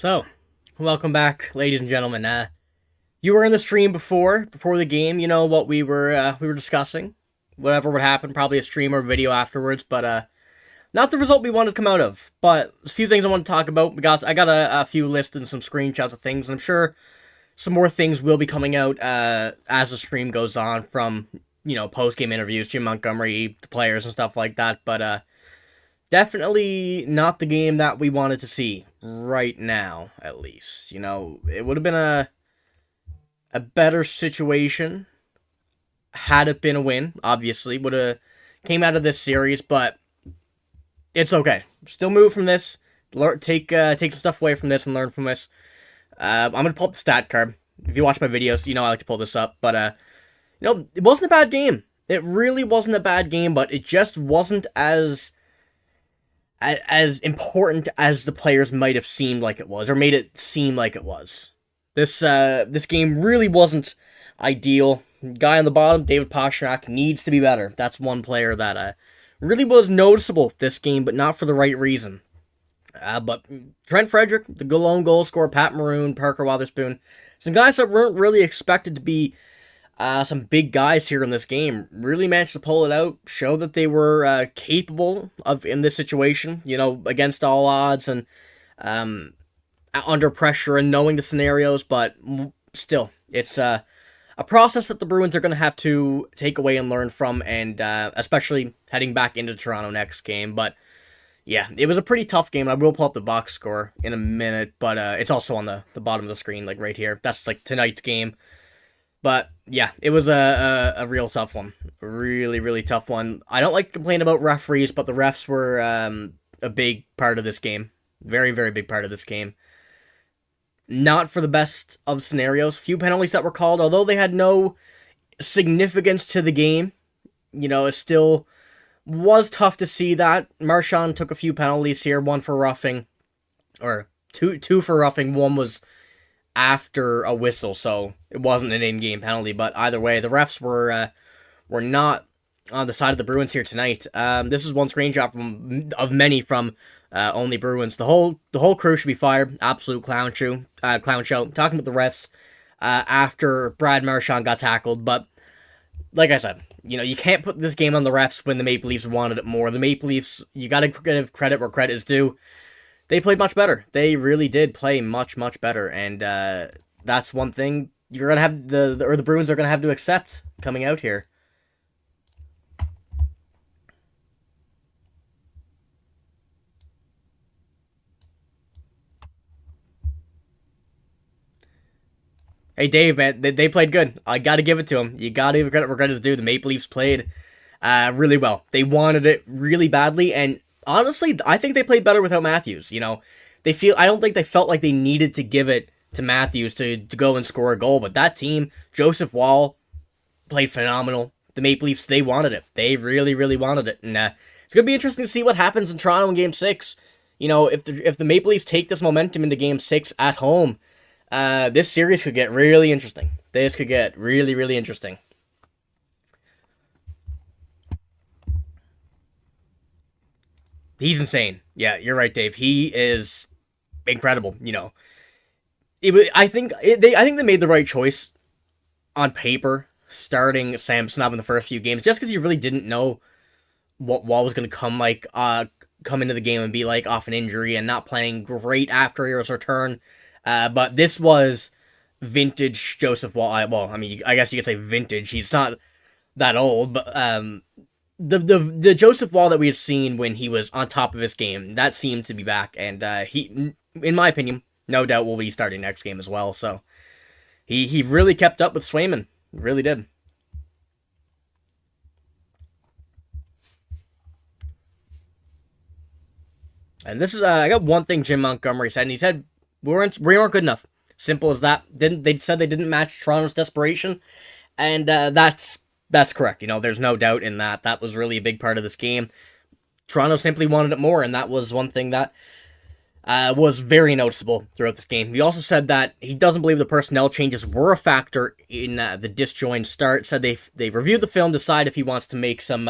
So, welcome back, ladies and gentlemen. You were in the stream before the game. You know what we were discussing. Whatever would happen, probably a stream or video afterwards. But not the result we wanted to come out of. But a few things I want to talk about. I got a few lists and some screenshots of things, and I'm sure some more things will be coming out as the stream goes on from post game interviews, Jim Montgomery, the players and stuff like that. But definitely not the game that we wanted to see right now, at least. It would have been a better situation had it been a win, obviously. Would have came out of this series, but it's okay. Still move from this. Take some stuff away from this and learn from this. I'm going to pull up the stat card. If you watch my videos, I like to pull this up. But, it wasn't a bad game. It really wasn't a bad game, but it just wasn't as important as the players might have seemed like it was, or made it seem like it was. This game really wasn't ideal. Guy on the bottom, David Pastrnak, needs to be better. That's one player that really was noticeable this game, but not for the right reason. But Trent Frederic, the lone goal scorer, Pat Maroon, Parker Wotherspoon, some guys that weren't really expected to be some big guys here in this game, really managed to pull it out, show that they were capable of in this situation, against all odds and under pressure and knowing the scenarios, but still, it's a process that the Bruins are going to have to take away and learn from, and especially heading back into Toronto next game. But yeah, it was a pretty tough game. I will pull up the box score in a minute, but it's also on the bottom of the screen, like right here. That's like tonight's game. But yeah, it was a real tough one. Really, really tough one. I don't like to complain about referees, but the refs were a big part of this game. Very, very big part of this game. Not for the best of scenarios. Few penalties that were called, although they had no significance to the game. It still was tough to see that. Marchand took a few penalties here. One for roughing, or two for roughing. One was after a whistle, so it wasn't an in-game penalty. But either way, the refs were not on the side of the Bruins here tonight. This is one screenshot of many from Only Bruins. The whole crew should be fired. Absolute clown show. Talking about the refs after Brad Marchand got tackled, but like I said, you can't put this game on the refs when the Maple Leafs wanted it more. The Maple Leafs, you got to give credit where credit is due. They played much better. They really did play much, much better, and that's one thing you're gonna have the Bruins are gonna have to accept coming out here. Hey Dave, man, they played good. I got to give it to them. You got to give credit where credit is due. The Maple Leafs played really well. They wanted it really badly, and honestly, I think they played better without Matthews. I don't think they felt like they needed to give it to Matthews to go and score a goal. But that team, Joseph Woll played phenomenal. The Maple Leafs, they wanted it. They really, really wanted it, and it's gonna be interesting to see what happens in Toronto in Game 6. If the Maple Leafs take this momentum into Game 6 at home. This series could get really interesting. This could get really, really interesting. He's insane. Yeah, you're right, Dave. He is incredible. I think they made the right choice on paper, starting Samsonov in the first few games, just because you really didn't know what Wall was going to come into the game and be like off an injury and not playing great after his return. But this was vintage Joseph Woll. I guess you could say vintage. He's not that old, but the Joseph Woll that we had seen when he was on top of his game, that seemed to be back, and he, in my opinion, no doubt will be starting next game as well. So he really kept up with Swayman, really did. And this is I got one thing Jim Montgomery said, and he said we weren't good enough. Simple as that. They said they didn't match Toronto's desperation, and that's correct. There's no doubt in that. That was really a big part of this game. Toronto simply wanted it more, and that was one thing that was very noticeable throughout this game. He also said that he doesn't believe the personnel changes were a factor in the disjoint start. Said they reviewed the film, decide if he wants to make some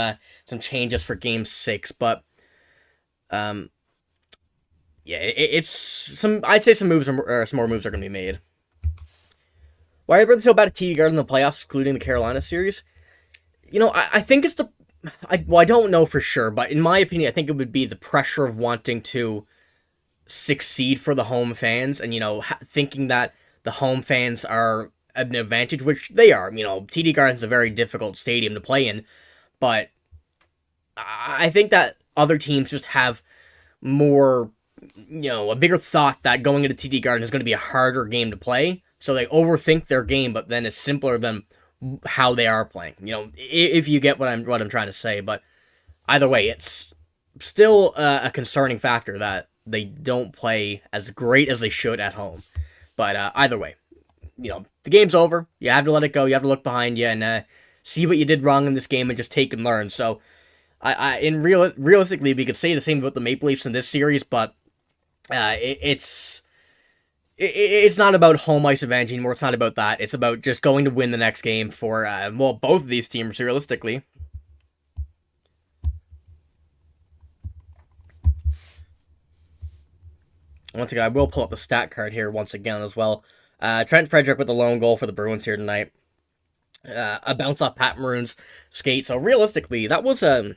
changes for Game 6, but yeah, it's some. I'd say some moves or some more moves are going to be made. Why are you so bad at TD Garden in the playoffs, including the Carolina series? I think it's the. I don't know for sure, but in my opinion, I think it would be the pressure of wanting to succeed for the home fans, and thinking that the home fans are an advantage, which they are. TD Garden's a very difficult stadium to play in, but I think that other teams just have more, a bigger thought that going into TD Garden is going to be a harder game to play. So they overthink their game, but then it's simpler than how they are playing. If you get what I'm trying to say, but either way, it's still a concerning factor that they don't play as great as they should at home. But either way, the game's over. You have to let it go. You have to look behind you and see what you did wrong in this game and just take and learn. So, realistically, we could say the same about the Maple Leafs in this series, but it's not about home ice advantage anymore. It's not about that. It's about just going to win the next game for both of these teams realistically. Once again, I will pull up the stat card here once again as well. Trent Frederic with the lone goal for the Bruins here tonight. A bounce off Pat Maroon's skate. So realistically, that was it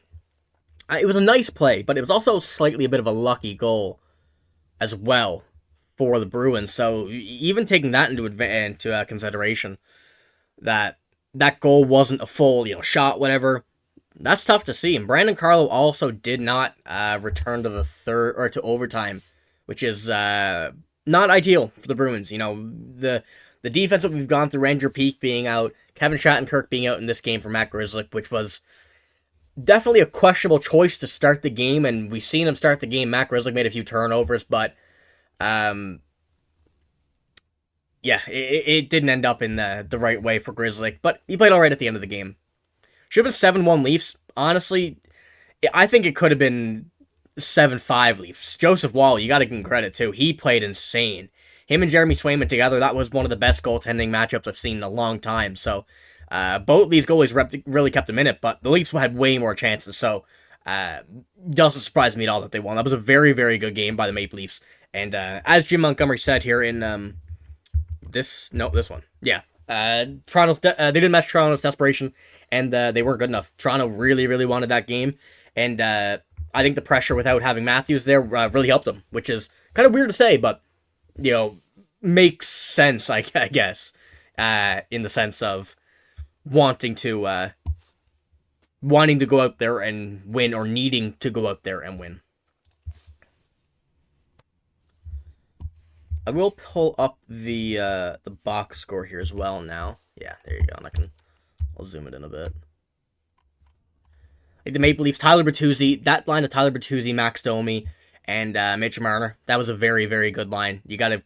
was a nice play, but it was also slightly a bit of a lucky goal as well for the Bruins. So even taking that into consideration, that goal wasn't a full shot, whatever. That's tough to see. And Brandon Carlo also did not return to the third or to overtime, which is not ideal for the Bruins. The defense that we've gone through, Andrew Peeke being out, Kevin Shattenkirk being out in this game for Matt Grzelcyk, which was definitely a questionable choice to start the game, and we've seen him start the game. Matt Grzelcyk made a few turnovers, but it didn't end up in the right way for Grzelcyk, but he played all right at the end of the game. Should have been 7-1 Leafs. Honestly, I think it could have been 7-5 Leafs. Joseph Woll, you got to give him credit too. He played insane. Him and Jeremy Swayman together, that was one of the best goaltending matchups I've seen in a long time. So, both these goalies really kept him in it, but the Leafs had way more chances. So, doesn't surprise me at all that they won. That was a very, very good game by the Maple Leafs. And as Jim Montgomery said here in this one, yeah, Toronto's they didn't match Toronto's desperation, and they weren't good enough. Toronto really, really wanted that game, and I think the pressure without having Matthews there really helped them, which is kind of weird to say, but makes sense, I guess, in the sense of wanting to go out there and win, or needing to go out there and win. I will pull up the box score here as well now. Yeah, there you go. And I'll zoom it in a bit. Like the Maple Leafs, Tyler Bertuzzi, that line of Tyler Bertuzzi, Max Domi, and Mitch Marner, that was a very, very good line. You gotta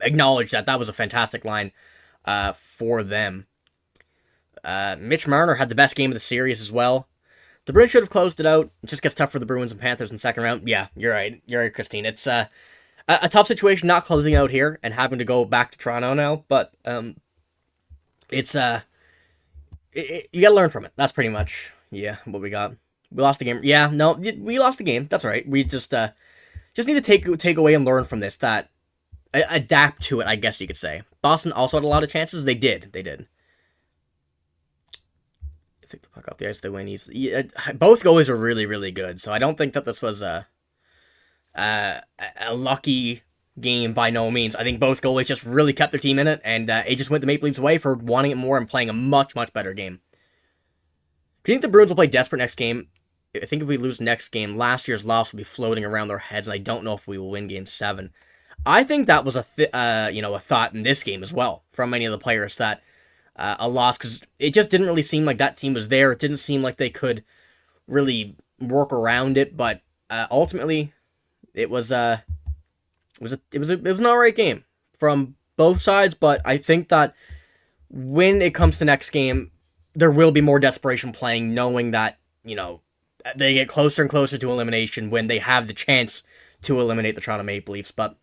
acknowledge that was a fantastic line for them. Mitch Marner had the best game of the series as well. The Bruins should have closed it out. It just gets tough for the Bruins and Panthers in the second round. Yeah, you're right. You're right, Christine. It's a tough situation not closing out here and having to go back to Toronto now, but it's you gotta learn from it. That's pretty much what we got. We lost the game. Yeah, no, we lost the game. That's right. We just need to take away and learn from this. That adapt to it, I guess you could say. Boston also had a lot of chances. They did. Take the puck off the ice, they win. Both goalies are really, really good. So I don't think that this was a lucky game by no means. I think both goalies just really kept their team in it, and it just went the Maple Leafs away for wanting it more and playing a much, much better game. Do you think the Bruins will play desperate next game? I think if we lose next game, last year's loss will be floating around their heads, and I don't know if we will win Game 7. I think that was a thought in this game as well from many of the players, that a loss, because it just didn't really seem like that team was there. It didn't seem like they could really work around it, but ultimately it was an alright game from both sides. But I think that when it comes to next game, there will be more desperation playing, knowing that they get closer and closer to elimination when they have the chance to eliminate the Toronto Maple Leafs. But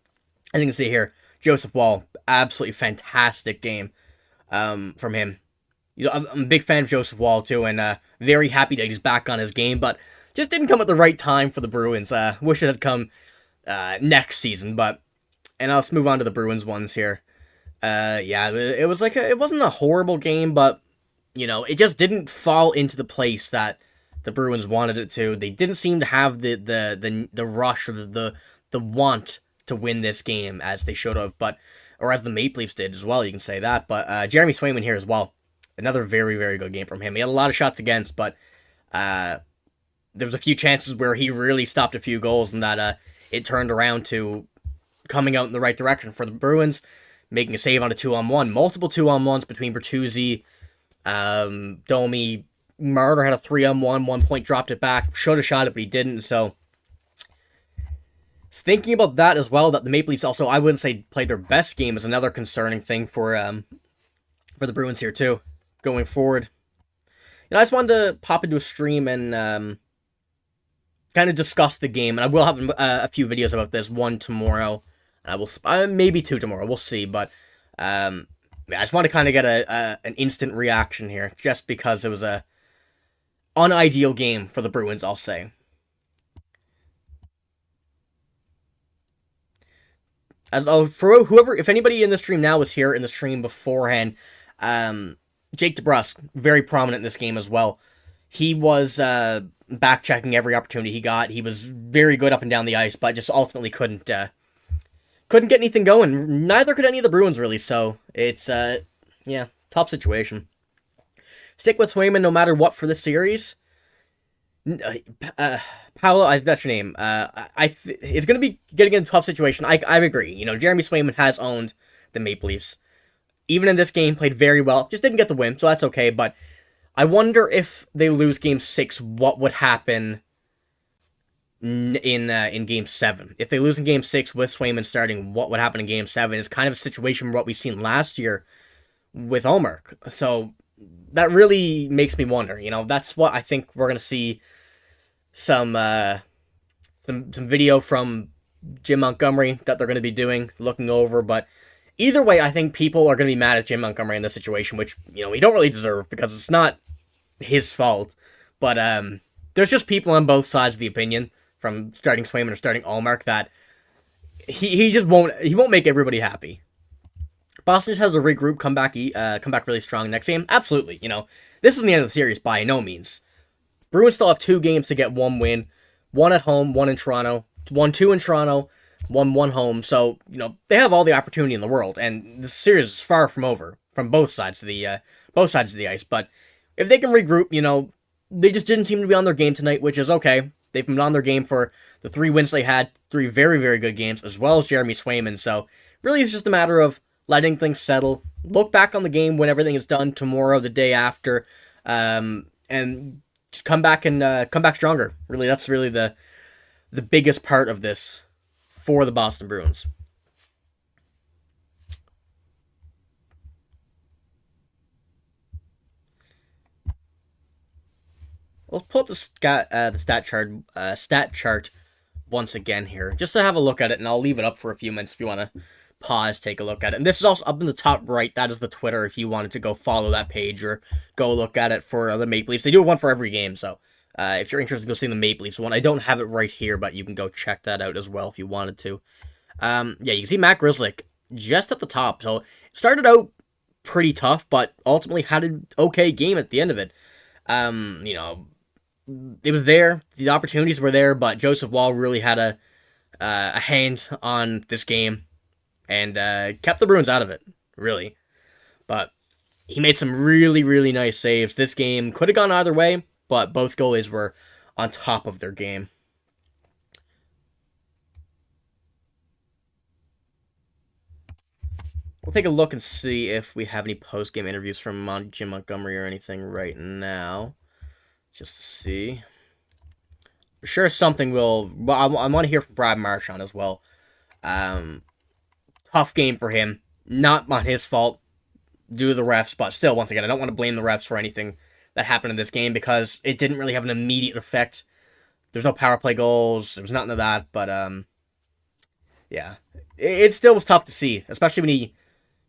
as you can see here, Joseph Woll, absolutely fantastic game from him. I'm a big fan of Joseph Woll too, and very happy that he's back on his game. But just didn't come at the right time for the Bruins. Wish it had come next season, but and let's move on to the Bruins ones here. Yeah, it was like it wasn't a horrible game, but it just didn't fall into the place that the Bruins wanted it to. They didn't seem to have the rush or the want to win this game as they should have, or as the Maple Leafs did as well. You can say that, but Jeremy Swayman here as well. Another very, very good game from him. He had a lot of shots against, but there was a few chances where he really stopped a few goals, and that it turned around to coming out in the right direction for the Bruins, making a save on a 2-on-1. Multiple 2-on-1s between Bertuzzi, Domi. Marner had a 3-on-1, 1 point, dropped it back, should have shot it, but he didn't, so thinking about that as well, that the Maple Leafs also, I wouldn't say played their best game, is another concerning thing for the Bruins here too, going forward. I just wanted to pop into a stream and kind of discuss the game, and I will have a few videos about this, one tomorrow, and I will maybe two tomorrow, we'll see, but I just want to kind of get an instant reaction here, just because it was a unideal game for the Bruins, I'll say. For whoever, if anybody in the stream now was here in the stream beforehand, Jake DeBrusk, very prominent in this game as well. He was back-checking every opportunity he got. He was very good up and down the ice, but just ultimately couldn't get anything going. Neither could any of the Bruins, really, so it's, yeah, tough situation. Stick with Swayman no matter what for this series. Paolo, that's your name. It's going to be getting in a tough situation. I agree. Jeremy Swayman has owned the Maple Leafs. Even in this game, played very well. Just didn't get the win, so that's okay. But I wonder if they lose Game 6, what would happen in Game 7. If they lose in Game 6 with Swayman starting, what would happen in Game 7? It's kind of a situation what we've seen last year with Ullmark. So that really makes me wonder. That's what I think we're going to see some video from Jim Montgomery that they're going to be doing, looking over. But either way, I think people are going to be mad at Jim Montgomery in this situation, which, he don't really deserve because it's not his fault. But there's just people on both sides of the opinion, from starting Swayman or starting Ullmark, that he just won't make everybody happy. Boston just has to regroup, come back really strong next game. Absolutely, this isn't the end of the series by no means. Bruins still have 2 games to get 1 win, 1 at home, 1 in Toronto, 1-2 in Toronto, 1-1 home. So they have all the opportunity in the world, and the series is far from over from both sides of the ice. But if they can regroup, they just didn't seem to be on their game tonight, which is okay. They've been on their game for the 3 wins they had, 3 very, very good games, as well as Jeremy Swayman. So really, it's just a matter of letting things settle, look back on the game when everything is done tomorrow, the day after, and come back stronger. Really, that's really the biggest part of this for the Boston Bruins. Let's pull up the stat chart once again here, just to have a look at it, and I'll leave it up for a few minutes if you want to pause, take a look at it. And this is also up in the top right. That is the Twitter if you wanted to go follow that page or go look at it for the Maple Leafs. They do one for every game, so if you're interested in go see the Maple Leafs one, I don't have it right here, but you can go check that out as well if you wanted to. Yeah, you can see Matt Grzelcyk just at the top. So it started out pretty tough, but ultimately had an okay game at the end of it. It was there. The opportunities were there, but Joseph Woll really had a hand on this game and kept the Bruins out of it, really. But he made some really, really nice saves. This game could have gone either way, but both goalies were on top of their game. We'll take a look and see if we have any post-game interviews from Jim Montgomery or anything right now. Just to see. I'm sure something will... Well, I want to hear from Brad Marchand as well. Tough game for him. Not on his fault due to the refs, but still, once again, I don't want to blame the refs for anything that happened in this game because it didn't really have an immediate effect. There's no power play goals. There was nothing of that, but yeah. It still was tough to see, especially when he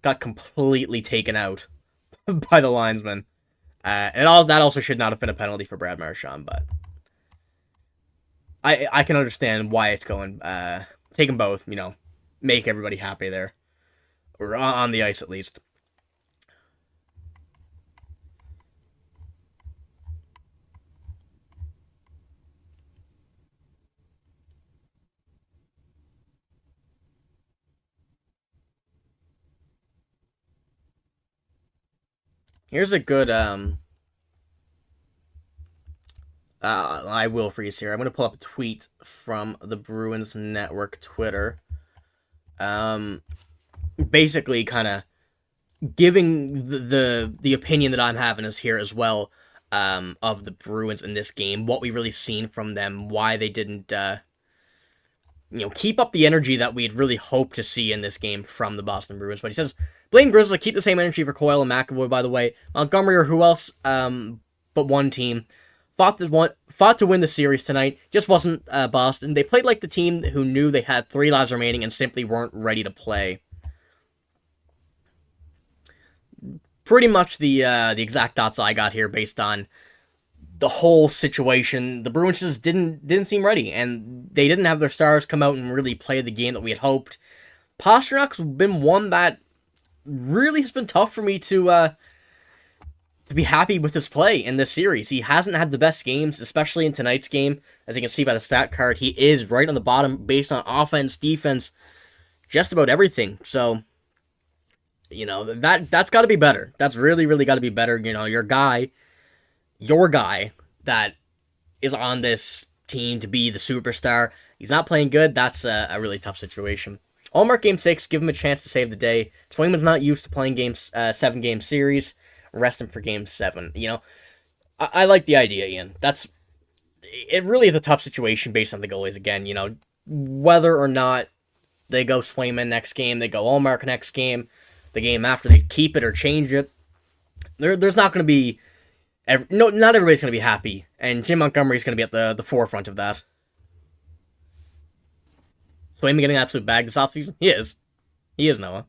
got completely taken out by the linesman. And all that also should not have been a penalty for Brad Marchand, but I can understand why it's going. Take them both, make everybody happy there, or on the ice at least. Here's a good I will freeze here. I'm gonna pull up a tweet from the Bruins Network Twitter. Um, Basically, kind of giving the opinion that I'm having is here as well. Of the Bruins in this game, what we really seen from them, why they didn't, keep up the energy that we'd really hoped to see in this game from the Boston Bruins. But he says, blame Grizzly, keep the same energy for Coyle and McAvoy, by the way. Montgomery or who else, but one team. Fought to win the series tonight. Just wasn't Boston. They played like the team who knew they had 3 lives remaining and simply weren't ready to play. Pretty much the exact thoughts I got here based on the whole situation. The Bruins just didn't seem ready, and they didn't have their stars come out and really play the game that we had hoped. Pastrnak's been one that really has been tough for me to be happy with his play in this series. He hasn't had the best games, especially in tonight's game. As you can see by the stat card, he is right on the bottom based on offense, defense, just about everything. So, that's got to be better. That's really, really got to be better. Your guy that is on this team to be the superstar, he's not playing good. That's a really tough situation. Allmark Game 6, give him a chance to save the day. Swayman's not used to playing 7-game series. Rest him for Game 7. I like the idea, Ian. It really is a tough situation based on the goalies again. Whether or not they go Swayman next game, they go Allmark next game, the game after they keep it or change it. There's not going to be... not everybody's going to be happy, and Jim Montgomery's going to be at the forefront of that. Swayman getting an absolute bag this offseason? He is. He is, Noah.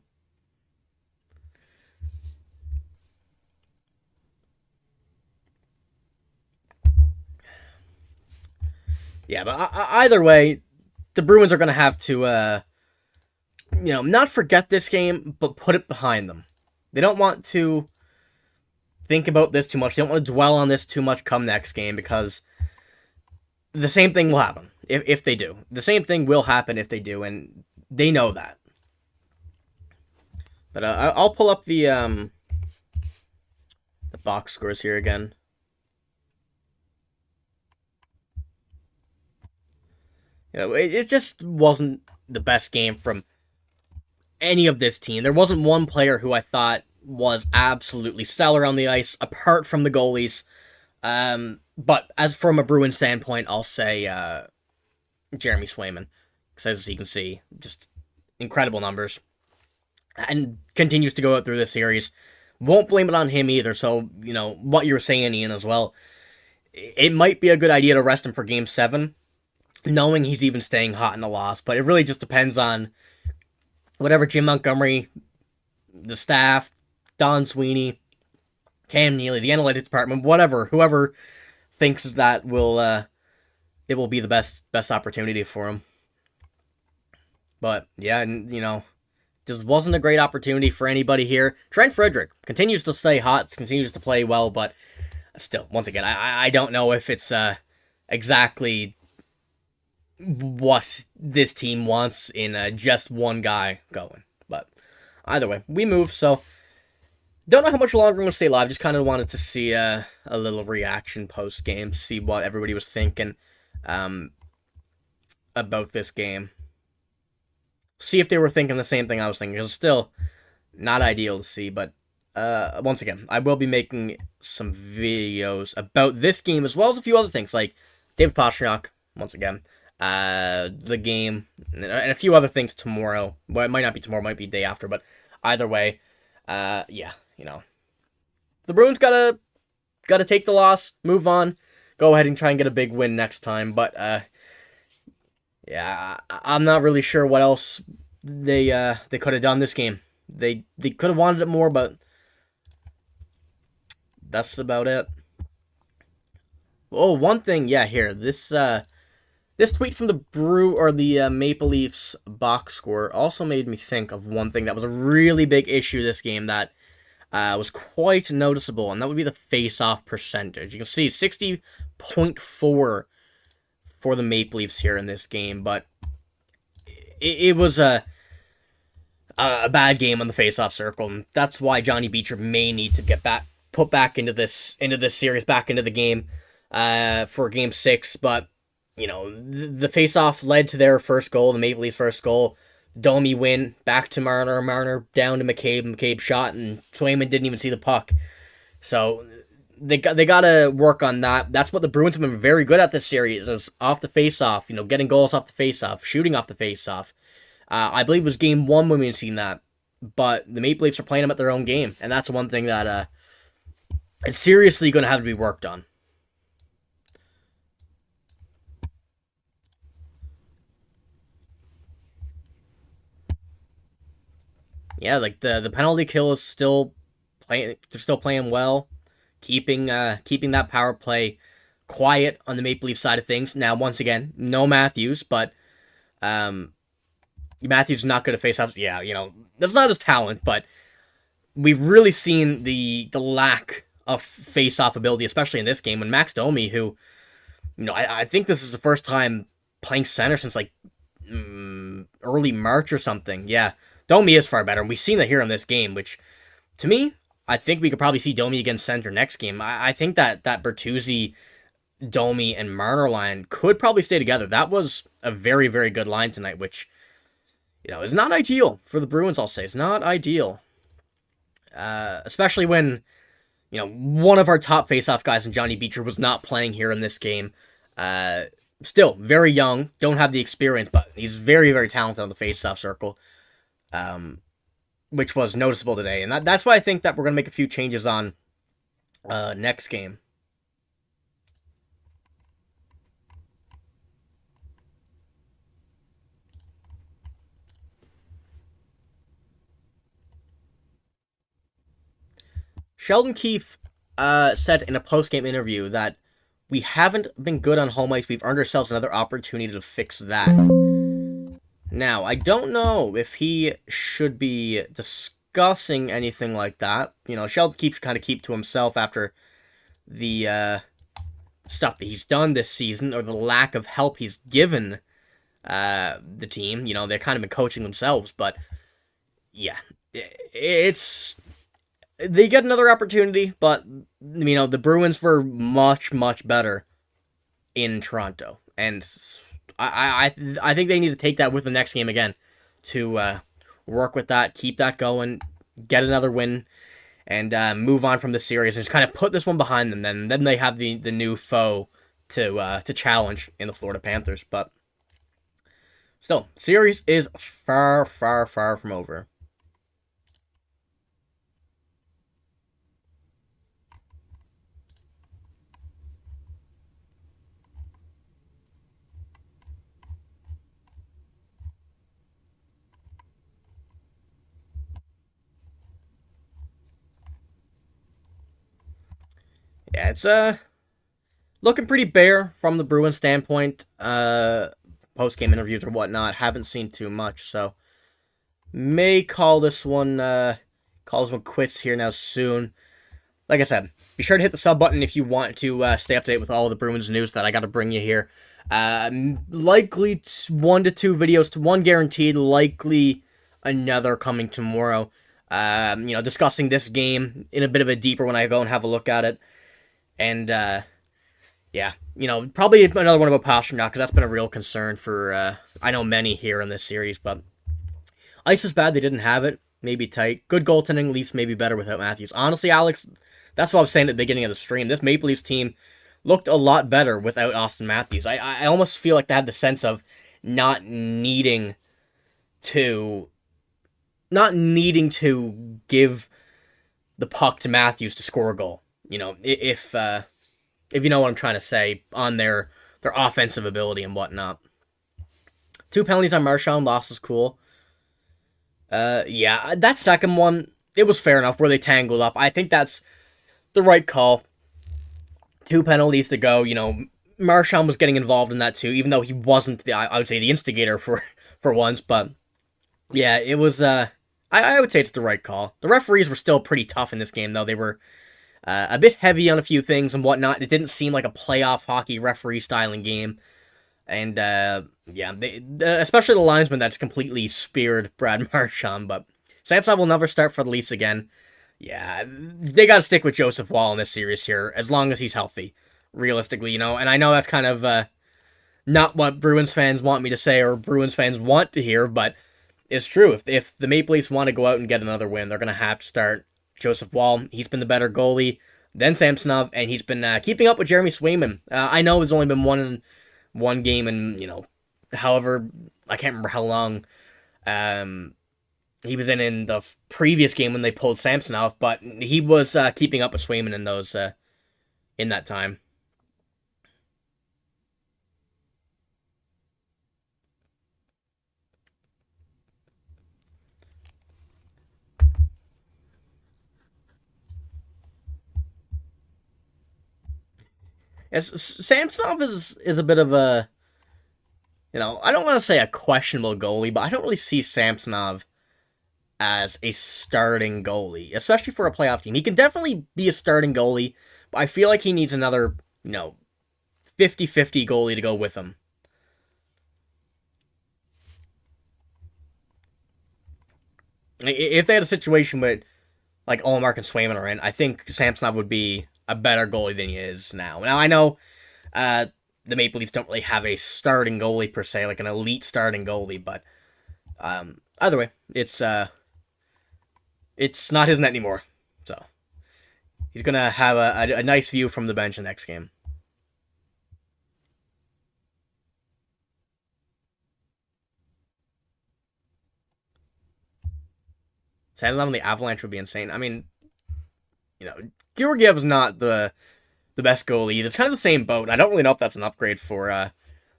Yeah, but either way, the Bruins are going to have to, not forget this game, but put it behind them. They don't want to think about this too much. They don't want to dwell on this too much come next game, because the same thing will happen if they do. The same thing will happen if they do, and they know that. But I'll pull up the box scores here again. It just wasn't the best game from any of this team. There wasn't one player who I thought was absolutely stellar on the ice, apart from the goalies. But as from a Bruins standpoint, I'll say Jeremy Swayman. Because as you can see, just incredible numbers. And continues to go out through this series. Won't blame it on him either, so, what you were saying, Ian, as well. It might be a good idea to rest him for Game 7, knowing he's even staying hot in the loss, but it really just depends on whatever Jim Montgomery, the staff, Don Sweeney, Cam Neely, the analytics department, whoever thinks that it will be the best opportunity for him. But yeah, just wasn't a great opportunity for anybody here. Trent Frederic continues to stay hot, continues to play well, but still, once again, I don't know if it's exactly what this team wants in just one guy going. But either way, we move, so don't know how much longer we're going to stay live. Just kind of wanted to see a little reaction post-game, see what everybody was thinking about this game. See if they were thinking the same thing I was thinking. It's still not ideal to see, but once again, I will be making some videos about this game, as well as a few other things, like David Pastrnak, once again, the game, and a few other things tomorrow. Well, it might not be tomorrow, it might be day after, but either way, yeah, the Bruins gotta take the loss, move on, go ahead and try and get a big win next time, but yeah, I'm not really sure what else they could have done this game. They could have wanted it more, but that's about it. Oh, one thing, yeah, here, this This tweet from the Maple Leafs box score also made me think of one thing that was a really big issue this game that was quite noticeable, and that would be the face-off percentage. You can see 60.4 for the Maple Leafs here in this game, but it was a bad game on the face-off circle, and that's why Johnny Beecher may need to get put back into this series, back into the game for Game 6. But the face-off led to their first goal, the Maple Leafs' first goal. Domi win, back to Marner down to McCabe shot, and Swayman didn't even see the puck. So they got to work on that. That's what the Bruins have been very good at this series, is off the face-off, getting goals off the face-off, shooting off the face-off. I believe it was Game 1 when we've seen that, but the Maple Leafs are playing them at their own game, and that's one thing that is seriously going to have to be worked on. Yeah, like the penalty kill is still playing. They're still playing well, keeping that power play quiet on the Maple Leaf side of things. Now, once again, no Matthews, but Matthews not good at faceoffs. Yeah, that's not his talent, but we've really seen the lack of face-off ability, especially in this game when Max Domi, who, I think this is the first time playing center since like early March or something. Yeah, Domi is far better, and we've seen that here in this game, which, to me, I think we could probably see Domi against center next game. I think that Bertuzzi, Domi, and Marner line could probably stay together. That was a very, very good line tonight, which, is not ideal for the Bruins, I'll say. It's not ideal. Especially when, one of our top face-off guys in Johnny Beecher was not playing here in this game. Still, very young, don't have the experience, but he's very, very talented on the face-off circle, which was noticeable today. And that's why I think that we're going to make a few changes on next game. Sheldon Keefe said in a post-game interview that we haven't been good on home ice. We've earned ourselves another opportunity to fix that. Now, I don't know if he should be discussing anything like that. Sheldon Keefe should kind of keep to himself after the stuff that he's done this season, or the lack of help he's given the team. They're kind of been coaching themselves, but yeah, they get another opportunity, but, the Bruins were much, much better in Toronto. And I think they need to take that with the next game again to work with that, keep that going, get another win, and move on from the series and just kind of put this one behind them. Then they have the new foe to challenge in the Florida Panthers. But still, series is far, far, far from over. Yeah, it's looking pretty bare from the Bruins standpoint. Post-game interviews or whatnot, haven't seen too much, so may call this one quits here now soon. Like I said, be sure to hit the sub button if you want to stay up to date with all of the Bruins news that I got to bring you here. Likely 1 to 2 videos, to one guaranteed, likely another coming tomorrow. Discussing this game in a bit of a deeper when I go and have a look at it. And, yeah, probably another one about Pastrnak, because that's been a real concern for, I know many here in this series, but ice is bad, they didn't have it, maybe tight. Good goaltending, Leafs maybe better without Matthews. Honestly, Alex, that's what I was saying at the beginning of the stream. This Maple Leafs team looked a lot better without Auston Matthews. I almost feel like they had the sense of not needing to give the puck to Matthews to score a goal. If you know what I'm trying to say, on their offensive ability and whatnot. 2 penalties on Marchand, loss is cool. Yeah, that second one, it was fair enough where they tangled up. I think that's the right call. 2 penalties to go, Marchand was getting involved in that too, even though he wasn't I would say the instigator for once. But yeah, it was. I would say it's the right call. The referees were still pretty tough in this game, though. They were a bit heavy on a few things and whatnot. It didn't seem like a playoff hockey referee styling game. And yeah, especially the linesman that's completely speared Brad Marchand. But Samsonov will never start for the Leafs again. Yeah, they got to stick with Joseph Woll in this series here, as long as he's healthy, realistically, you know. And I know that's kind of not what Bruins fans want me to say or Bruins fans want to hear, but it's true. If the Maple Leafs want to go out and get another win, they're going to have to start Joseph Woll. He's been the better goalie than Samsonov, and he's been keeping up with Jeremy Swayman. I know there's only been one game and, you know, however, I can't remember how long he was in the previous game when they pulled Samsonov, but he was keeping up with Swayman in those in that time. Samsonov is a bit of a, you know, I don't want to say a questionable goalie, but I don't really see Samsonov as a starting goalie, especially for a playoff team. He can definitely be a starting goalie, but I feel like he needs another, you know, 50-50 goalie to go with him. If they had a situation with, like, Ullmark and Swayman are in, I think Samsonov would be a better goalie than he is now. Now, I know the Maple Leafs don't really have a starting goalie per se, like an elite starting goalie, but either way, it's not his net anymore. So he's going to have a nice view from the bench in the next game. Sending them on the Avalanche would be insane. I mean, you know, Georgiev's not the best goalie. It's kind of the same boat. I don't really know if that's an upgrade for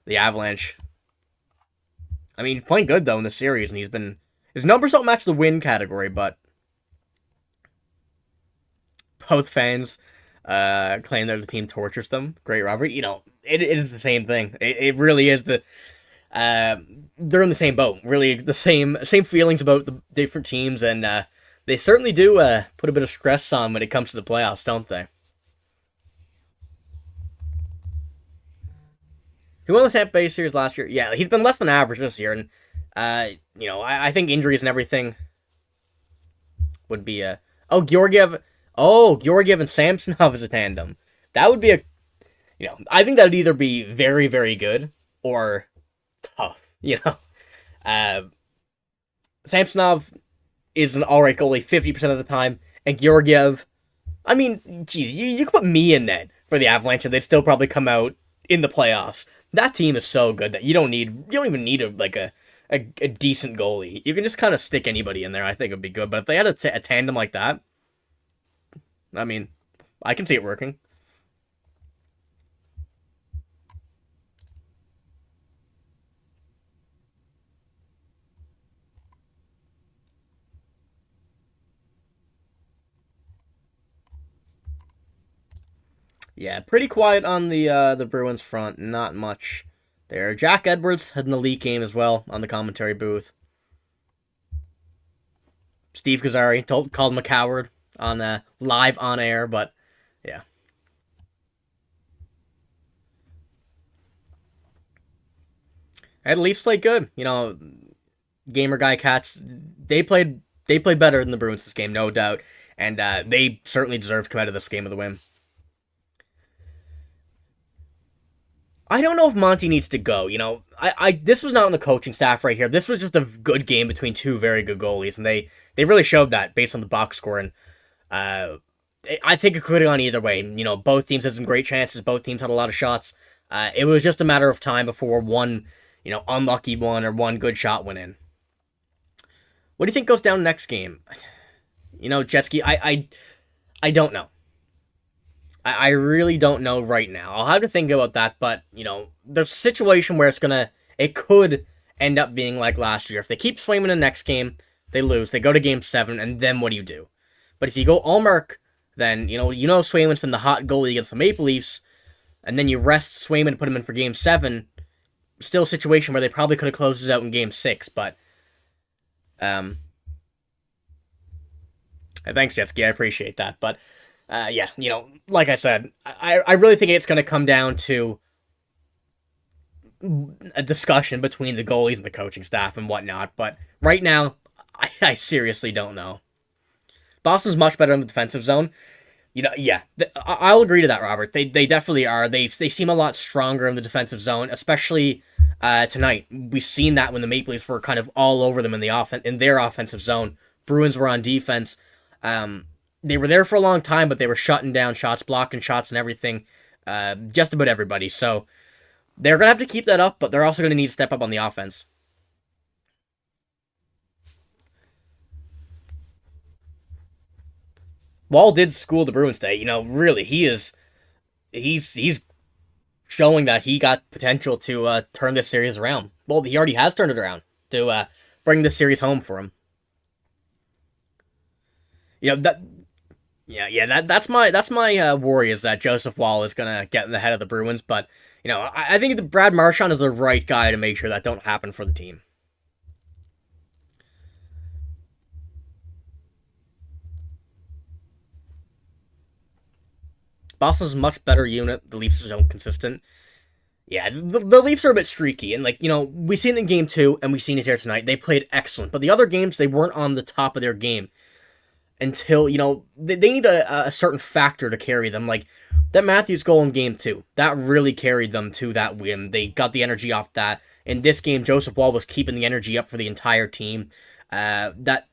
the Avalanche. I mean, he's playing good, though, in the series, and his numbers don't match the win category, but both fans claim that the team tortures them. Great rivalry. You know, it is the same thing. It really is they're in the same boat. Really, the same feelings about the different teams, and they certainly do put a bit of stress on when it comes to the playoffs, don't they? He won the Tampa Bay series last year. Yeah, he's been less than average this year, and you know, I think injuries and everything would be Georgiev and Samsonov as a tandem. That would be you know, I think that would either be very, very good or tough. You know, Samsonov is an alright goalie 50% of the time, and Georgiev, I mean, geez, you could put me in net for the Avalanche, and they'd still probably come out in the playoffs. That team is so good that you don't even need a decent goalie. You can just kind of stick anybody in there. I think it'd be good. But if they had a tandem like that, I mean, I can see it working. Yeah, pretty quiet on the Bruins front. Not much there. Jack Edwards had an elite game as well on the commentary booth. Steve Kazari called him a coward on live on air, but yeah. And the Leafs played good. You know, Gamer Guy Cats, they played better than the Bruins this game, no doubt. And they certainly deserve to come out of this game with a win. I don't know if Monty needs to go. You know, this was not on the coaching staff right here. This was just a good game between two very good goalies, and they really showed that based on the box score. And I think it could have gone either way. You know, both teams had some great chances. Both teams had a lot of shots. It was just a matter of time before one, you know, unlucky one or one good shot went in. What do you think goes down next game? You know, Jetski, I don't know. I really don't know right now. I'll have to think about that, but, you know, there's a situation where it could end up being like last year. If they keep Swayman in the next game, they lose. They go to game 7, and then what do you do? But if you go Ullmark, then, you know Swayman's been the hot goalie against the Maple Leafs. and then you rest Swayman and put him in for Game 7, still a situation where they probably could have closed this out in Game 6, but thanks, Jetsky, I appreciate that, but yeah, like I said, I really think it's going to come down to a discussion between the goalies and the coaching staff and whatnot, but right now, I seriously don't know. Boston's much better in the defensive zone. Yeah, I'll agree to that, Robert. They definitely are. They seem a lot stronger in the defensive zone, especially tonight. We've seen that when the Maple Leafs were kind of all over them in their offensive zone. Bruins were on defense. They were there for a long time, but they were shutting down shots, blocking shots, and everything. Just about everybody. So they're gonna have to keep that up, but they're also gonna need to step up on the offense. Wall did school the Bruins today. Really, he's showing that he got potential to turn this series around. Well, he already has turned it around to bring this series home for him. That. Yeah, that's my worry is that Joseph Wall is gonna get in the head of the Bruins, but I think that Brad Marchand is the right guy to make sure that don't happen for the team. Boston's a much better unit. The Leafs are inconsistent. Yeah, the Leafs are a bit streaky, and we seen it in Game 2, and we seen it here tonight. They played excellent, but the other games they weren't on the top of their game until they need a certain factor to carry them. Like that Matthews goal in Game 2, that really carried them to that win. They got the energy off that. In this game, Joseph Wall was keeping the energy up for the entire team. That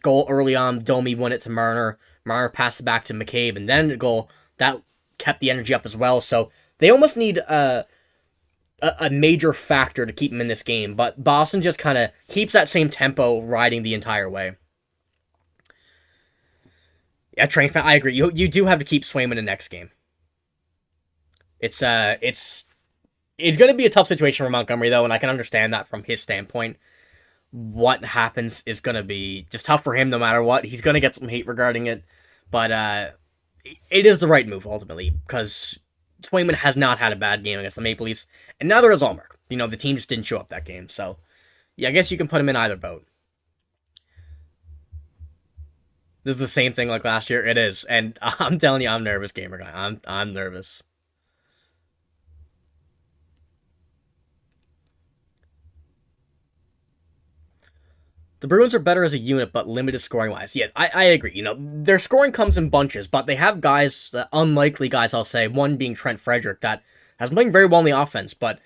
goal early on, Domi won it to Marner. Marner passed it back to McCabe, and then the goal that kept the energy up as well. So they almost need a major factor to keep them in this game. But Boston just kind of keeps that same tempo riding the entire way. Yeah, Trent, I agree. You do have to keep Swayman in the next game. It's going to be a tough situation for Montgomery though, and I can understand that from his standpoint. What happens is going to be just tough for him no matter what. He's going to get some hate regarding it, but it is the right move ultimately because Swayman has not had a bad game against the Maple Leafs, and neither has Allmark. The team just didn't show up that game, so yeah, I guess you can put him in either boat. This is the same thing like last year. It is, and I'm telling you, I'm nervous, gamer guy. I'm nervous. The Bruins are better as a unit, but limited scoring-wise. Yeah, I agree. Their scoring comes in bunches, but they have guys, unlikely guys, I'll say, one being Trent Frederic, that has been playing very well in the offense, but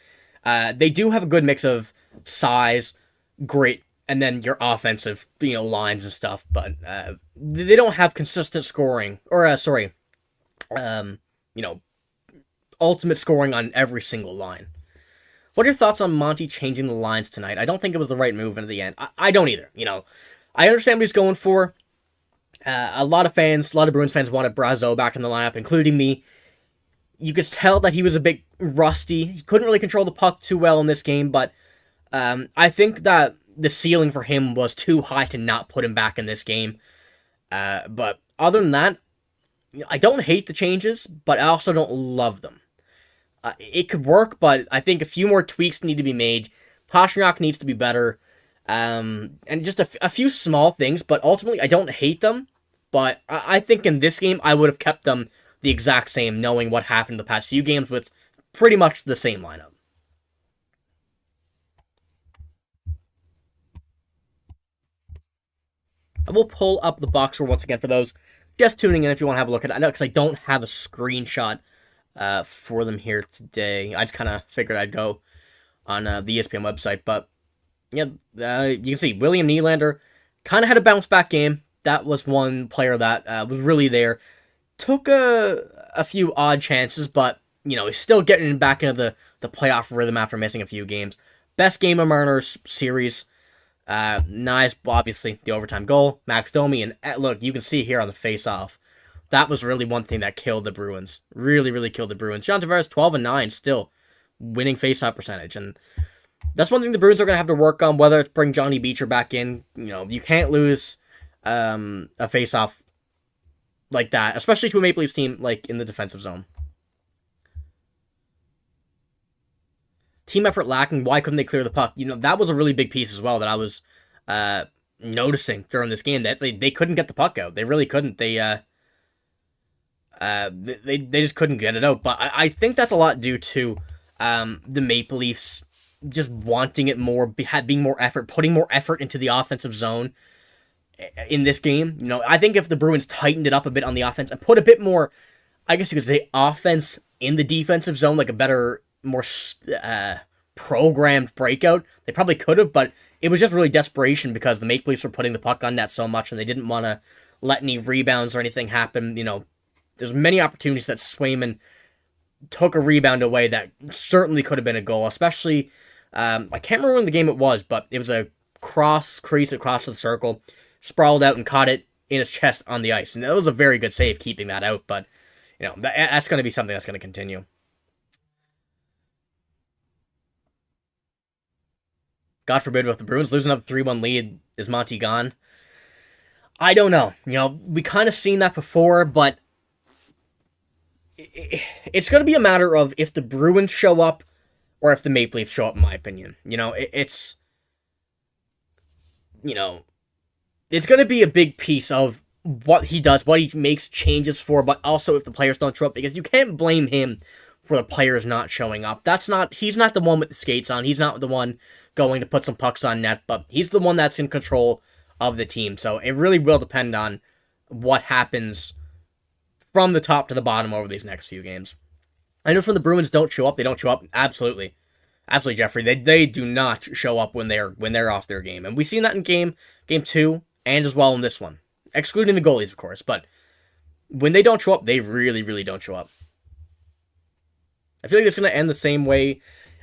they do have a good mix of size, great, and then your offensive, lines and stuff, but they don't have consistent scoring, or, ultimate scoring on every single line. What are your thoughts on Monty changing the lines tonight? I don't think it was the right move in the end. I don't either. I understand what he's going for. A lot of Bruins fans wanted Brazeau back in the lineup, including me. You could tell that he was a bit rusty. He couldn't really control the puck too well in this game, but I think that the ceiling for him was too high to not put him back in this game. But other than that, I don't hate the changes, but I also don't love them. It could work, but I think a few more tweaks need to be made. Pastrnak needs to be better. And just a few small things, but ultimately I don't hate them. But I think in this game, I would have kept them the exact same, knowing what happened the past few games with pretty much the same lineup. I will pull up the box score once again for those just tuning in if you want to have a look at it. I know because I don't have a screenshot for them here today. I just kind of figured I'd go on the ESPN website, but yeah, you can see William Nylander kind of had a bounce back game. That was one player that was really there. Took a few odd chances, but he's still getting back into the playoff rhythm after missing a few games. Best game of Marner's series. Nice, obviously the overtime goal, Max Domi, and look, you can see here on the face-off. That was really one thing that killed the Bruins. Really, really killed the Bruins. John Tavares, 12-9, still winning face-off percentage. And that's one thing the Bruins are going to have to work on, whether it's bring Johnny Beecher back in. You can't lose a face-off like that, especially to a Maple Leafs team like in the defensive zone. team effort lacking. Why couldn't they clear the puck? That was a really big piece as well that I was noticing during this game, that they couldn't get the puck out. They really couldn't. They just couldn't get it out. But I think that's a lot due to the Maple Leafs just wanting it more, being more effort, putting more effort into the offensive zone in this game. I think if the Bruins tightened it up a bit on the offense and put a bit more, I guess you could say, offense in the defensive zone, like a better, more programmed breakout, they probably could have, but it was just really desperation because the Maple Leafs were putting the puck on net so much and they didn't want to let any rebounds or anything happen. There's many opportunities that Swayman took a rebound away that certainly could have been a goal, especially, I can't remember when the game it was, but it was a cross crease across the circle, sprawled out and caught it in his chest on the ice. And that was a very good save keeping that out, but, that's going to be something that's going to continue. God forbid, with the Bruins losing another 3-1 lead, is Monty gone? I don't know. We kind of seen that before, but it's going to be a matter of if the Bruins show up or if the Maple Leafs show up, in my opinion. It's going to be a big piece of what he does, what he makes changes for, but also if the players don't show up, because you can't blame him for the players not showing up. He's not the one with the skates on. He's not the one going to put some pucks on net, but he's the one that's in control of the team. So it really will depend on what happens from the top to the bottom over these next few games. I know when the Bruins don't show up, they don't show up. Absolutely, Jeffrey. They do not show up when they're off their game, and we've seen that in game 2 and as well in this one, excluding the goalies, of course. But when they don't show up, they really, really don't show up. I feel like it's going to end the same way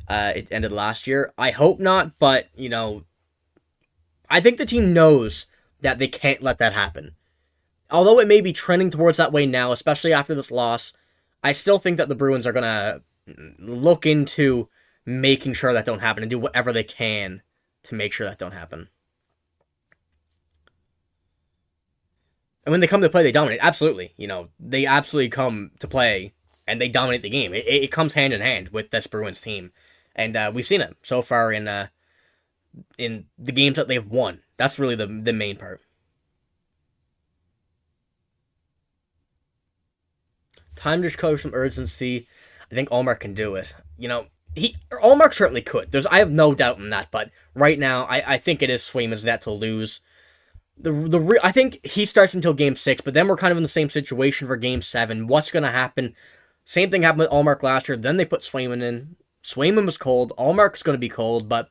it ended last year. I hope not, but, I think the team knows that they can't let that happen. Although it may be trending towards that way now, especially after this loss, I still think that the Bruins are going to look into making sure that don't happen and do whatever they can to make sure that don't happen. And when they come to play, they dominate. Absolutely. They absolutely come to play and they dominate the game. It comes hand in hand with this Bruins team. And we've seen it so far in the games that they've won. That's really the main part. Time to show some urgency. I think Ullmark can do it. Ullmark certainly could. I have no doubt in that. But right now, I think it is Swayman's net to lose. I think he starts until Game 6, but then we're kind of in the same situation for Game 7. What's going to happen? Same thing happened with Ullmark last year. Then they put Swayman in. Swayman was cold. Ullmark's going to be cold, but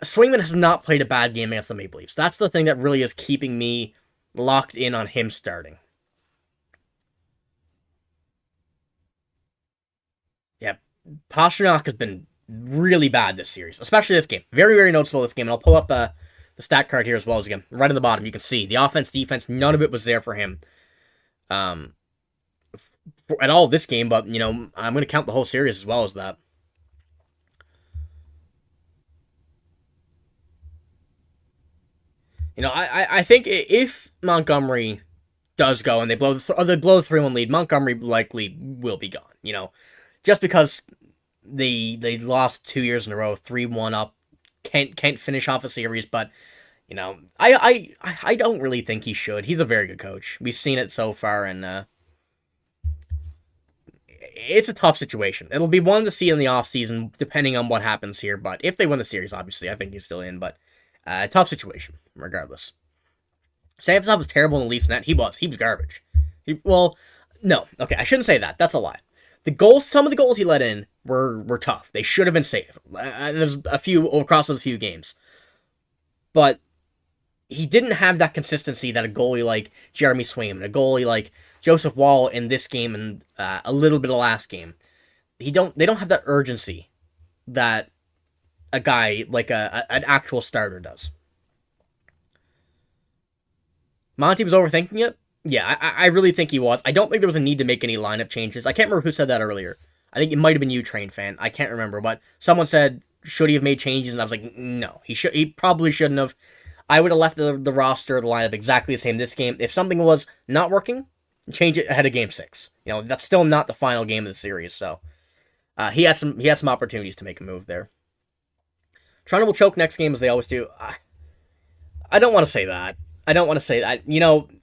Swayman has not played a bad game against the Maple Leafs. That's the thing that really is keeping me locked in on him starting. Yeah, Pastrnak has been really bad this series, especially this game. Very, very noticeable this game. And I'll pull up the stat card here as well. Again, right on the bottom, you can see the offense, defense, none of it was there for him at all this game, but, I'm going to count the whole series as well as that. I think if Montgomery does go and they blow the 3-1 lead, Montgomery likely will be gone, just because they lost 2 years in a row, 3-1 up, can't finish off a series, but I don't really think he should. He's a very good coach. We've seen it so far, and it's a tough situation. It'll be one to see in the offseason, depending on what happens here, but if they win the series, obviously, I think he's still in, but tough situation, regardless. Samsonov was terrible in the Leafs net. He was garbage. No, okay, I shouldn't say that. That's a lie. Some of the goals he let in were tough. They should have been saved. There's a few across those few games. But he didn't have that consistency that a goalie like Jeremy Swayman, a goalie like Joseph Wall in this game and a little bit of last game. They don't have that urgency that a guy like an actual starter does. Monty was overthinking it. Yeah, I really think he was. I don't think there was a need to make any lineup changes. I can't remember who said that earlier. I think it might have been you, Train Fan. I can't remember, but someone said, should he have made changes? And I was like, no, he probably shouldn't have. I would have left the roster, the lineup exactly the same this game. If something was not working, change it ahead of Game 6. That's still not the final game of the series, so He had some opportunities to make a move there. Toronto will choke next game as they always do. I don't want to say that. I don't want to say that.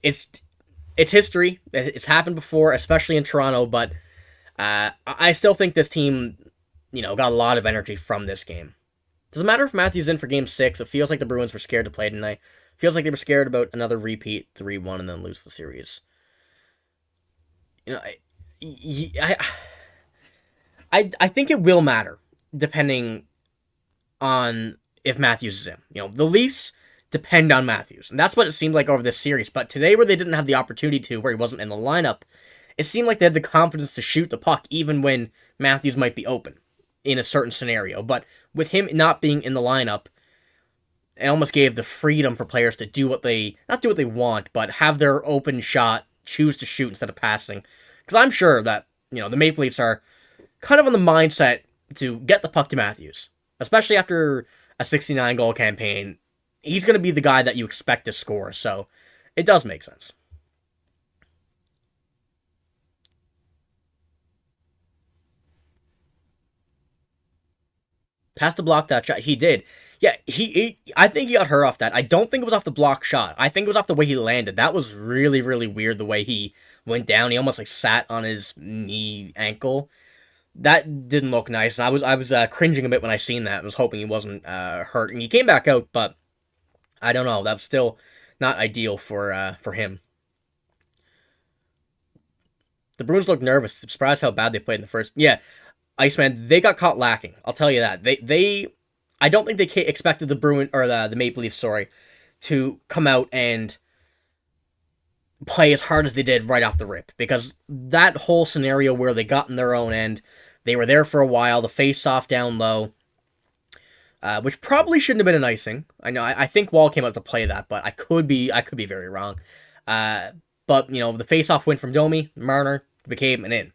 It's history. It's happened before, especially in Toronto. But I still think this team, got a lot of energy from this game. Doesn't matter if Matthews in for Game 6. It feels like the Bruins were scared to play tonight. It feels like they were scared about another repeat, 3-1, and then lose the series. I think it will matter depending on if Matthews is in. The Leafs depend on Matthews, and that's what it seemed like over this series. But today, where they didn't have the opportunity to, where he wasn't in the lineup, it seemed like they had the confidence to shoot the puck even when Matthews might be open in a certain scenario. But with him not being in the lineup, it almost gave the freedom for players to not do what they want, but have their open shot, choose to shoot instead of passing. Because I'm sure that, the Maple Leafs are kind of on the mindset to get the puck to Matthews, especially after a 69-goal campaign. He's going to be the guy that you expect to score, so it does make sense. Has to block that shot. He did. Yeah, I think he got hurt off that. I don't think it was off the block shot. I think it was off the way he landed. That was really, really weird, the way he went down. He almost sat on his knee ankle. That didn't look nice. I was cringing a bit when I seen that. I was hoping he wasn't hurt. And he came back out, but I don't know. That's still not ideal for him. The Bruins look nervous. Surprised how bad they played in the first. Yeah, Iceman, they got caught lacking. I'll tell you that. I don't think they expected the Maple Leafs, to come out and play as hard as they did right off the rip. Because that whole scenario where they got in their own end, they were there for a while, the face-off down low, which probably shouldn't have been an icing. I know, I think Wall came out to play that, but I could be very wrong. But, the face-off went from Domi, Marner, became an in.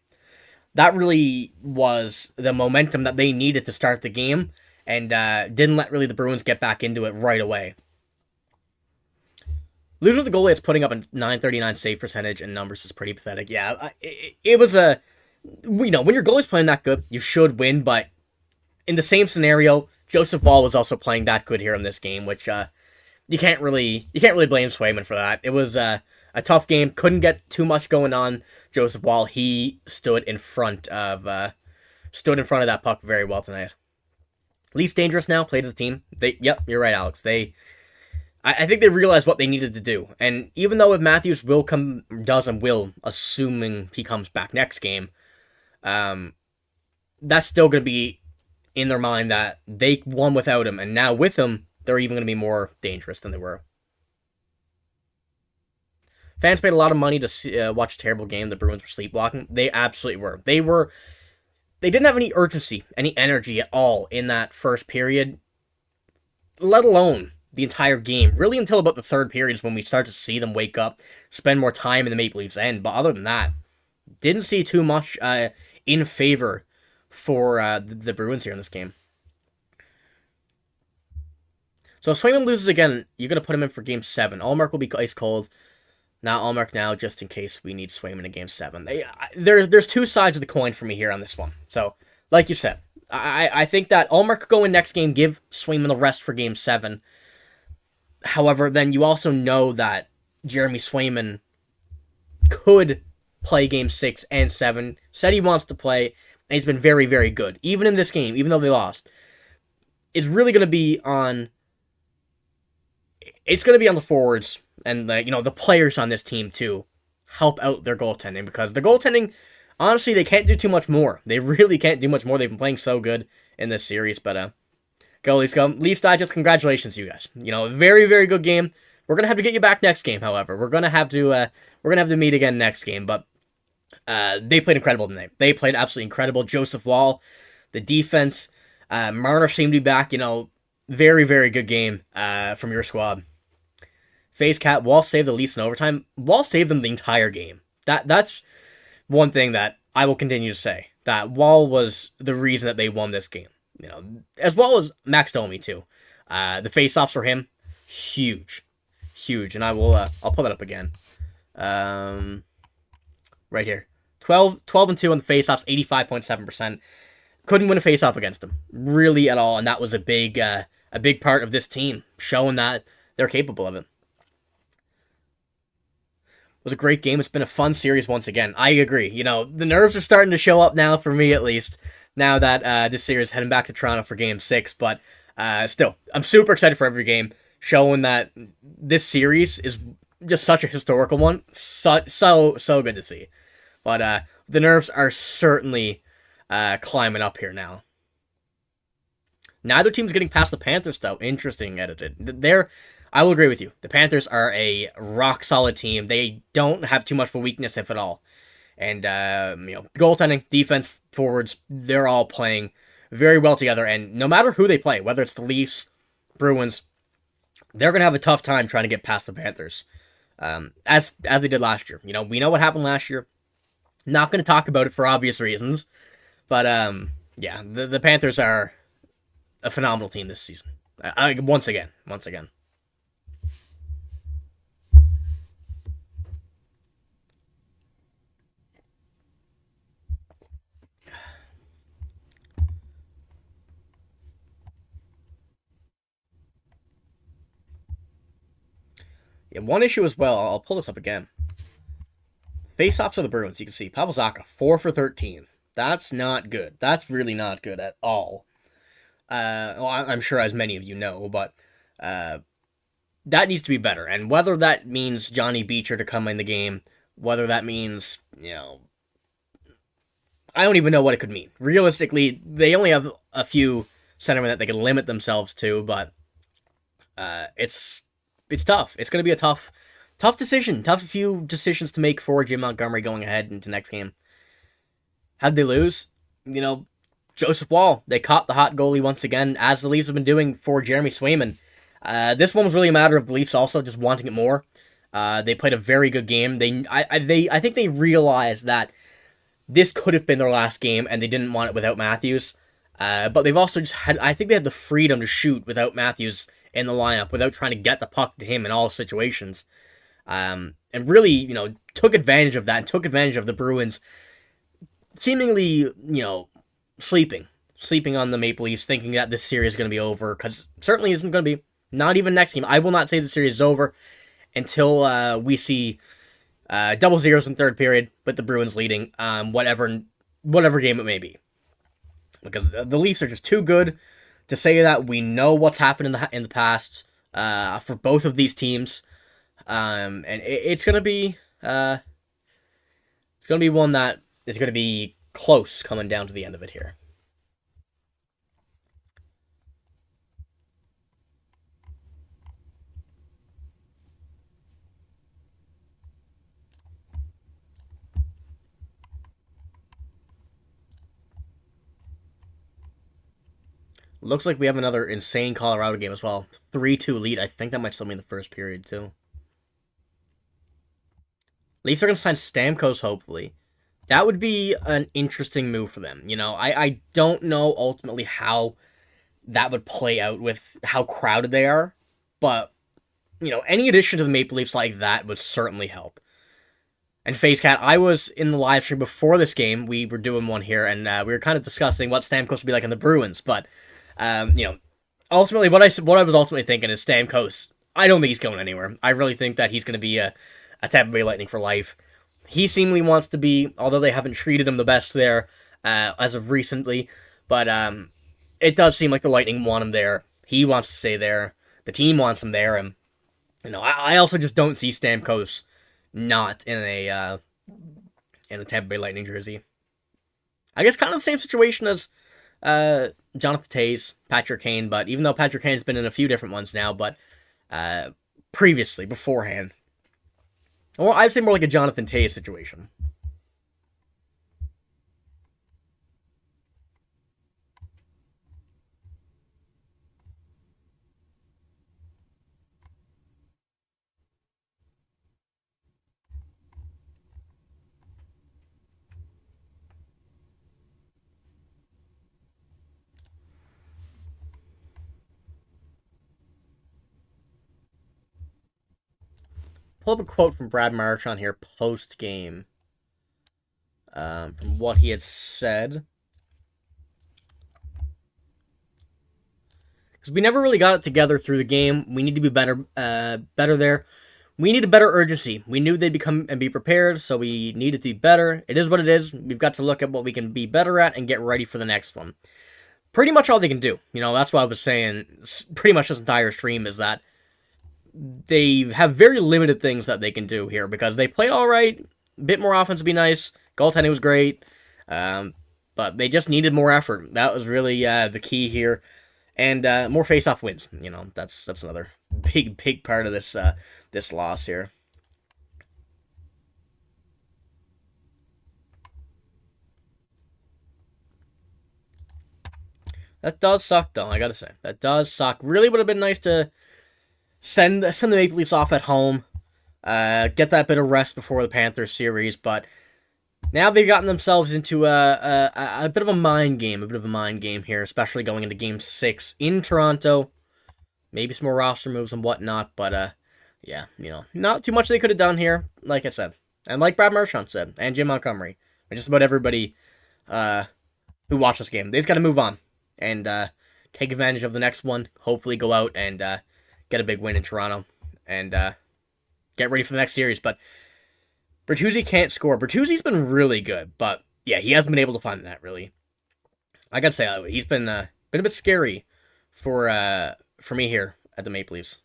That really was the momentum that they needed to start the game, and didn't let really the Bruins get back into it right away. Losing with the goalie that's putting up a .939 save percentage and numbers is pretty pathetic. Yeah, it was when your goalie's playing that good, you should win, but in the same scenario, Joseph Woll was also playing that good here in this game, which you can't really blame Swayman for that. It was a tough game, couldn't get too much going on. Joseph Woll, he stood in front of that puck very well tonight. Leafs dangerous now, played as a team. Yep, you're right, Alex. I think they realized what they needed to do. And even though if Matthews will, assuming he comes back next game, that's still going to be in their mind that they won without him, and now with him, they're even going to be more dangerous than they were. Fans paid a lot of money to watch a terrible game. The Bruins were sleepwalking. They absolutely were. They didn't have any urgency, any energy at all in that first period, let alone the entire game. Really until about the third period is when we start to see them wake up, spend more time in the Maple Leafs end. But other than that, didn't see too much in favor for the Bruins here in this game. So if Swayman loses again, you're going to put him in for Game 7. Allmark will be ice cold. Not Allmark now, just in case we need Swayman in Game 7. There's two sides of the coin for me here on this one. So, like you said, I think that Allmark could go in next game, give Swayman the rest for Game 7. However, then you also know that Jeremy Swayman could play Game 6 and 7. Said he wants to play, and he's been very, very good. Even in this game, even though they lost. It's really going to be on... It's going to be on the forwards and the players on this team to help out their goaltending, because the goaltending, honestly, they can't do too much more. They really can't do much more. They've been playing so good in this series, but go Leafs, go. Leafs Digest, congratulations to you guys. Very, very good game. We're gonna have to get you back next game. However, we're gonna have to meet again next game. But they played incredible tonight. They played absolutely incredible. Joseph Woll, the defense, Marner seemed to be back. Very, very good game from your squad. FaZe Cat, Wall saved the Leafs in overtime. Wall saved them the entire game. That's one thing that I will continue to say. That Wall was the reason that they won this game. As well as Max Domi too. The face-offs for him, huge. And I'll pull that up again. Right here. 12-2 on the face-offs, 85.7%. couldn't win a faceoff against them, really at all, and that was a big part of this team, showing that they're capable of it. It was a great game. It's been a fun series once again. I agree. The nerves are starting to show up now, for me at least, now that this series is heading back to Toronto for Game 6. But still, I'm super excited for every game, showing that this series is just such a historical one. So good to see. But the nerves are certainly climbing up here now. Neither team's getting past the Panthers, though. Interesting, edited. I will agree with you. The Panthers are a rock-solid team. They don't have too much of a weakness, if at all. And, goaltending, defense, forwards, they're all playing very well together. And no matter who they play, whether it's the Leafs, Bruins, they're going to have a tough time trying to get past the Panthers, as they did last year. We know what happened last year. Not going to talk about it for obvious reasons. But, yeah, the Panthers are a phenomenal team this season. Once again. Yeah, one issue as well. I'll pull this up again. Faceoffs for the Bruins. You can see Pavel Zacha 4 for 13. That's not good. That's really not good at all. Well, I'm sure as many of you know, but that needs to be better. And whether that means Johnny Beecher to come in the game, whether that means, I don't even know what it could mean. Realistically, they only have a few centermen that they can limit themselves to, but it's tough. It's going to be a tough decision. Tough few decisions to make for Jim Montgomery going ahead into next game. How'd they lose? Joseph Woll, they caught the hot goalie once again, as the Leafs have been doing for Jeremy Swayman. This one was really a matter of the Leafs also just wanting it more. They played a very good game. I think they realized that this could have been their last game, and they didn't want it without Matthews. But they've also I think they had the freedom to shoot without Matthews in the lineup, without trying to get the puck to him in all situations. And really, took advantage of that, and took advantage of the Bruins seemingly, sleeping on the Maple Leafs, thinking that this series is going to be over, because certainly isn't going to be. Not even next game. I will not say the series is over until we see double zeros in third period with the Bruins leading, whatever game it may be. Because the Leafs are just too good to say that. We know what's happened in the past for both of these teams, and it's going to be one that is going to be close coming down to the end of it here. Looks like we have another insane Colorado game as well. 3-2 lead. I think that might still be in the first period, too. Leafs are going to sign Stamkos, hopefully. That would be an interesting move for them. I don't know ultimately how that would play out with how crowded they are. But, any addition to the Maple Leafs like that would certainly help. And FaceCat, I was in the live stream before this game. We were doing one here, and we were kind of discussing what Stamkos would be like in the Bruins. But ultimately, what I was ultimately thinking is Stamkos. I don't think he's going anywhere. I really think that he's going to be a Tampa Bay Lightning for life. He seemingly wants to be, although they haven't treated him the best there as of recently. But it does seem like the Lightning want him there. He wants to stay there. The team wants him there, and I also just don't see Stamkos not in a Tampa Bay Lightning jersey. I guess kind of the same situation as Jonathan Toews, Patrick Kane, but even though Patrick Kane's been in a few different ones now, but previously, beforehand. Well, I'd say more like a Jonathan Toews situation. Pull up a quote from Brad Marchand here post-game from what he had said. because we never really got it together through the game. We need to be better there. We need a better urgency. We knew they'd become and be prepared, so we needed to be better. It is what it is. We've got to look at what we can be better at and get ready for the next one. Pretty much all they can do. That's why I was saying pretty much this entire stream is that they have very limited things that they can do here because they played all right. A bit more offense would be nice. Goaltending was great. But they just needed more effort. That was really the key here. And more face-off wins. That's another big part of this loss here. That does suck, though, I gotta say. That does suck. Really would have been nice to send the Maple Leafs off at home. Get that bit of rest before the Panthers series, but now they've gotten themselves into a bit of a mind game here, especially going into Game 6 in Toronto. Maybe some more roster moves and whatnot, but yeah, not too much they could have done here, like I said. And like Brad Marchand said, and Jim Montgomery, and just about everybody who watched this game, they just got to move on and take advantage of the next one, hopefully go out and get a big win in Toronto, and get ready for the next series, but Bertuzzi can't score. Bertuzzi's been really good, but yeah, he hasn't been able to find that, really. I gotta say, he's been a bit scary for me here at the Maple Leafs.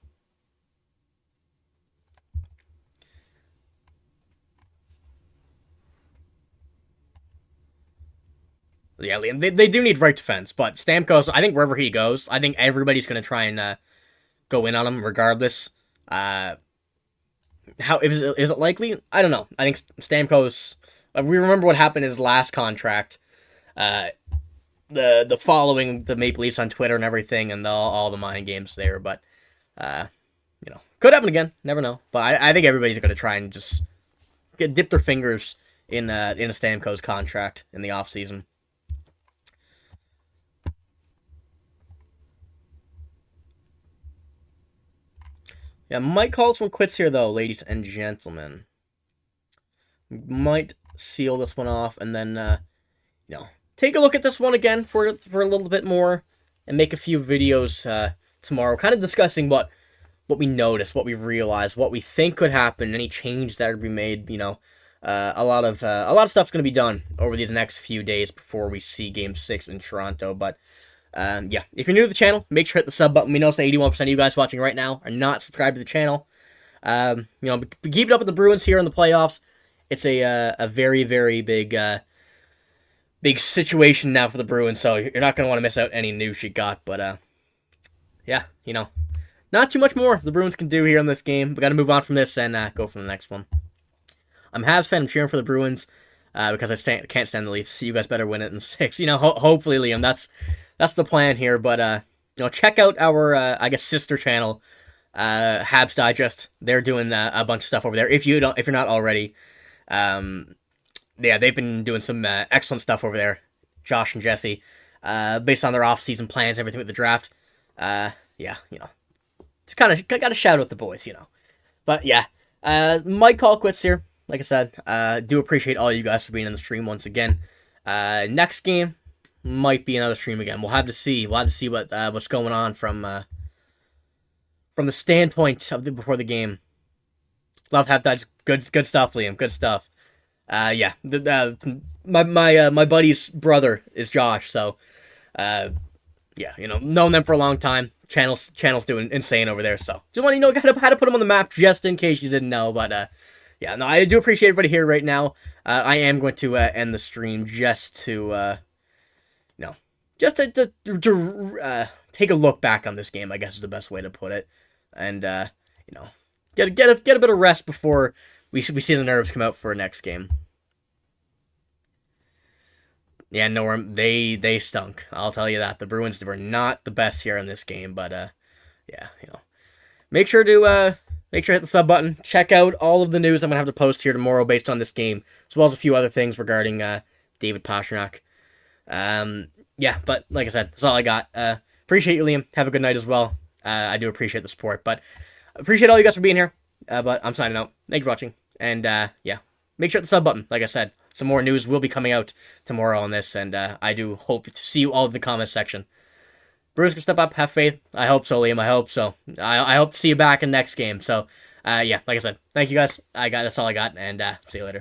Yeah, Liam, they do need right defense, but Stamkos, I think wherever he goes, I think everybody's going to try and go in on him regardless. How is it likely? I don't know. I think Stamkos. We remember what happened in his last contract. The following the Maple Leafs on Twitter and everything, and all the mind games there. But could happen again. Never know. But I think everybody's going to try and just dip their fingers in a Stamkos contract in the offseason. Yeah, might call some quits here, though, ladies and gentlemen. Might seal this one off, and then, take a look at this one again for a little bit more, and make a few videos tomorrow, kind of discussing what we noticed, what we realized, what we think could happen, any change that would be made. A lot of stuff's going to be done over these next few days before we see Game 6 in Toronto, but yeah, if you're new to the channel, make sure to hit the sub button. We know that 81% of you guys watching right now are not subscribed to the channel. Keep it up with the Bruins here in the playoffs. It's a very, very big situation now for the Bruins, so you're not going to want to miss out any news you got. But yeah, not too much more the Bruins can do here in this game. We got to move on from this and go for the next one. I'm a Habs fan. I'm cheering for the Bruins because I can't stand the Leafs. You guys better win it in 6. Hopefully, Liam, that's the plan here, but check out our sister channel, Habs Digest. They're doing a bunch of stuff over there. If you're not already, yeah, they've been doing some excellent stuff over there. Josh and Jesse, based on their off-season plans, everything with the draft. Yeah, it's kind of got to shout out the boys, But yeah, might call quits here. Like I said, do appreciate all you guys for being in the stream once again. Next game might be another stream again. We'll have to see. What's going on from the standpoint of before the game. Love have that. Good stuff, Liam. Good stuff. Yeah. My buddy's brother is Josh, so yeah, known them for a long time. Channel's doing insane over there. So just want how to put them on the map just in case you didn't know. But yeah, no, I do appreciate everybody here right now. I am going to end the stream just to take a look back on this game, I guess is the best way to put it, and get a bit of rest before we see the nerves come out for our next game. Yeah, Norm, they stunk. I'll tell you that. The Bruins were not the best here in this game, but yeah, make sure to hit the sub button. Check out all of the news I'm gonna have to post here tomorrow based on this game, as well as a few other things regarding David Pastrnak. Yeah, but like I said, that's all I got. Appreciate you, Liam. Have a good night as well. I do appreciate the support, but appreciate all you guys for being here. But I'm signing out. Thanks for watching, and yeah, make sure to hit the sub button. Like I said, some more news will be coming out tomorrow on this, and I do hope to see you all in the comments section. Bruins can step up, have faith. I hope so, Liam. I hope so. I hope to see you back in next game. So, yeah, like I said, thank you guys. That's all I got, and see you later.